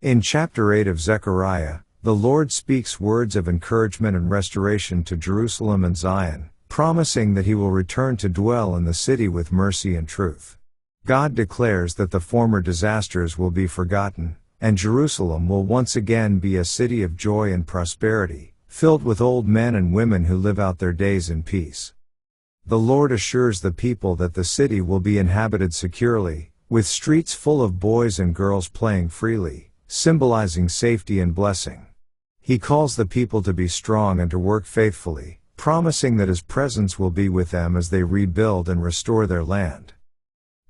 In chapter 8 of Zechariah, the Lord speaks words of encouragement and restoration to Jerusalem and Zion, promising that He will return to dwell in the city with mercy and truth. God declares that the former disasters will be forgotten, and Jerusalem will once again be a city of joy and prosperity, filled with old men and women who live out their days in peace. The Lord assures the people that the city will be inhabited securely, with streets full of boys and girls playing freely, symbolizing safety and blessing. He calls the people to be strong and to work faithfully, promising that His presence will be with them as they rebuild and restore their land.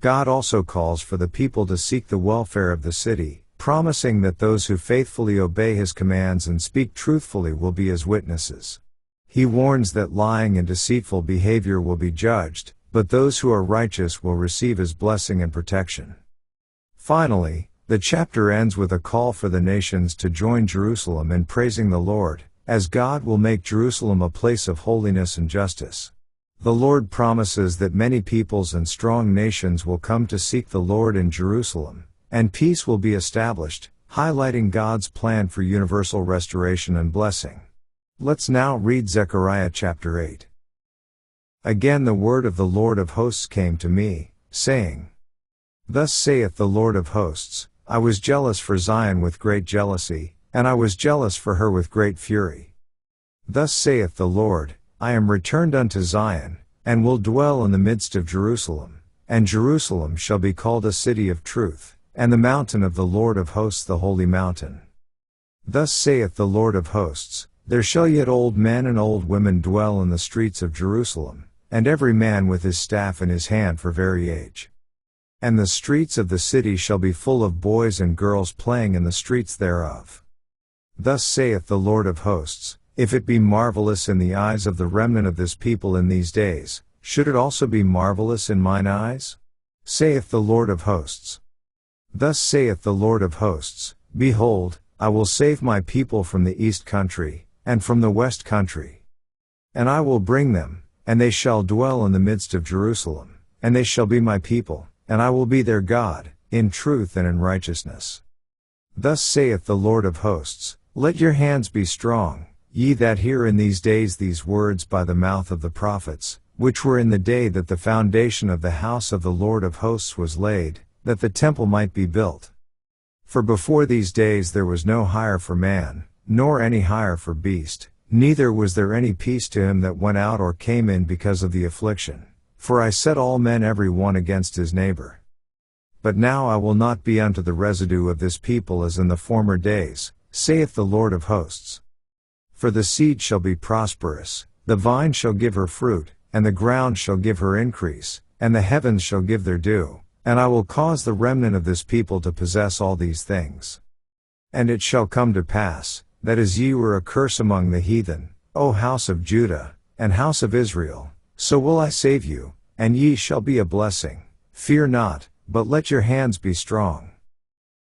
God also calls for the people to seek the welfare of the city, promising that those who faithfully obey His commands and speak truthfully will be His witnesses. He warns that lying and deceitful behavior will be judged, but those who are righteous will receive His blessing and protection. Finally, the chapter ends with a call for the nations to join Jerusalem in praising the Lord, as God will make Jerusalem a place of holiness and justice. The Lord promises that many peoples and strong nations will come to seek the Lord in Jerusalem, and peace will be established, highlighting God's plan for universal restoration and blessing. Let's now read Zechariah chapter 8. Again the word of the Lord of hosts came to me, saying, Thus saith the Lord of hosts, I was jealous for Zion with great jealousy, and I was jealous for her with great fury. Thus saith the Lord, I am returned unto Zion, and will dwell in the midst of Jerusalem, and Jerusalem shall be called a city of truth, and the mountain of the Lord of hosts the holy mountain. Thus saith the Lord of hosts, There shall yet old men and old women dwell in the streets of Jerusalem, and every man with his staff in his hand for very age. And the streets of the city shall be full of boys and girls playing in the streets thereof. Thus saith the Lord of hosts, If it be marvelous in the eyes of the remnant of this people in these days, should it also be marvelous in mine eyes? Saith the Lord of hosts. Thus saith the Lord of hosts, Behold, I will save my people from the east country, and from the west country. And I will bring them, and they shall dwell in the midst of Jerusalem, and they shall be my people, and I will be their God, in truth and in righteousness. Thus saith the Lord of hosts, Let your hands be strong, ye that hear in these days these words by the mouth of the prophets, which were in the day that the foundation of the house of the Lord of hosts was laid, that the temple might be built. For before these days there was no hire for man, nor any hire for beast, neither was there any peace to him that went out or came in because of the affliction. For I set all men every one against his neighbor. But now I will not be unto the residue of this people as in the former days, saith the Lord of hosts. For the seed shall be prosperous, the vine shall give her fruit, and the ground shall give her increase, and the heavens shall give their dew, and I will cause the remnant of this people to possess all these things. And it shall come to pass, that as ye were a curse among the heathen, O house of Judah, and house of Israel, so will I save you, and ye shall be a blessing. Fear not, but let your hands be strong.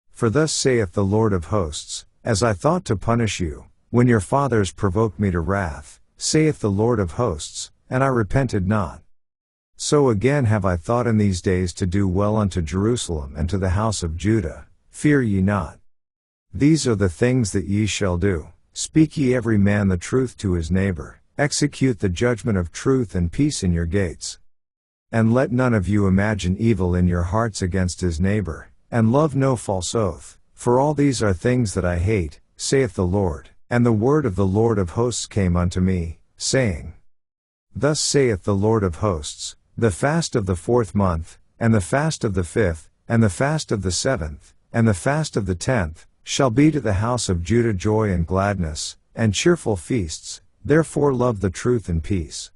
For thus saith the Lord of hosts, As I thought to punish you, when your fathers provoked me to wrath, saith the Lord of hosts, and I repented not. So again have I thought in these days to do well unto Jerusalem and to the house of Judah. Fear ye not. These are the things that ye shall do. Speak ye every man the truth to his neighbor. Execute the judgment of truth and peace in your gates. And let none of you imagine evil in your hearts against his neighbor, and love no false oath, for all these are things that I hate, saith the Lord. And the word of the Lord of hosts came unto me, saying, Thus saith the Lord of hosts, The fast of the 4th month, and the fast of the 5th, and the fast of the 7th, and the fast of the 10th, shall be to the house of Judah joy and gladness, and cheerful feasts. Therefore love the truth and peace.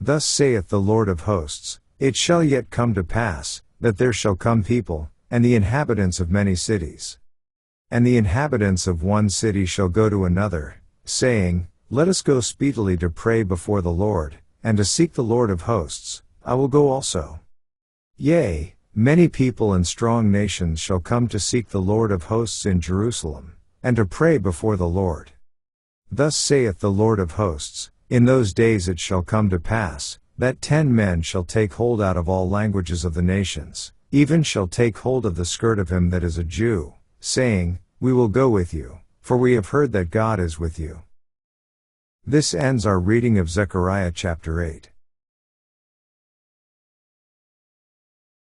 Thus saith the Lord of hosts, It shall yet come to pass, that there shall come people, and the inhabitants of many cities. And the inhabitants of one city shall go to another, saying, Let us go speedily to pray before the Lord, and to seek the Lord of hosts. I will go also. Yea, many people and strong nations shall come to seek the Lord of hosts in Jerusalem, and to pray before the Lord. Thus saith the Lord of hosts, In those days it shall come to pass, that 10 men shall take hold out of all languages of the nations, even shall take hold of the skirt of him that is a Jew, saying, "We will go with you, for we have heard that God is with you." This ends our reading of Zechariah chapter 8.